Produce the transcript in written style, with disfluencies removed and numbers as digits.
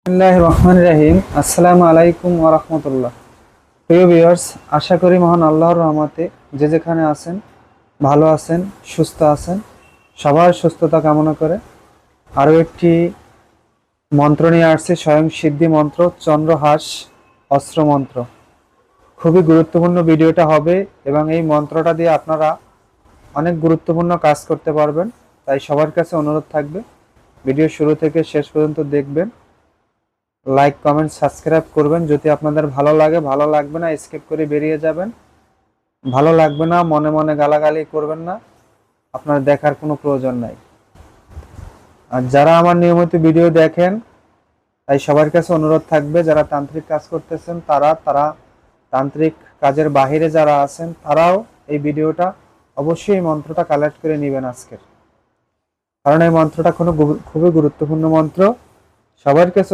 বিসমিল্লাহির রহমানির রহিম। আসসালামু আলাইকুম ওয়া রাহমাতুল্লাহ। প্রিয় ভিউয়ার্স, আশা করি মহান আল্লাহর রহমতে যে যেখানে আছেন ভালো আছেন, সুস্থ আছেন। সবার সুস্থতা কামনা করে আরও একটি মন্ত্র নিয়ে আসছে, স্বয়ং সিদ্ধি মন্ত্র, চন্দ্রহাস অস্ত্র মন্ত্র। খুবই গুরুত্বপূর্ণ ভিডিওটা হবে এবং এই মন্ত্রটা দিয়ে আপনারা অনেক গুরুত্বপূর্ণ কাজ করতে পারবেন। তাই সবার কাছে অনুরোধ থাকবে, ভিডিও শুরু থেকে শেষ পর্যন্ত দেখবেন, লাইক কমেন্ট সাবস্ক্রাইব করবেন। যদি আপনাদের ভালো লাগে, ভালো লাগবে না স্কিপ করে বেরিয়ে যাবেন। ভালো লাগবে না মনে মনে গালাগালি করবেন না, আপনার দেখার কোনো প্রয়োজন নাই। আর যারা আমার নিয়মিত ভিডিও দেখেন, তাই সবার কাছে অনুরোধ থাকবে, যারা তান্ত্রিক কাজ করতেছেন তারা তান্ত্রিক কাজের বাহিরে যারা আছেন তারাও এই ভিডিওটা অবশ্যই এই মন্ত্রটা কালেক্ট করে নেবেন আজকের, কারণ এই মন্ত্রটা খুবই গুরুত্বপূর্ণ মন্ত্র। সবার কাছে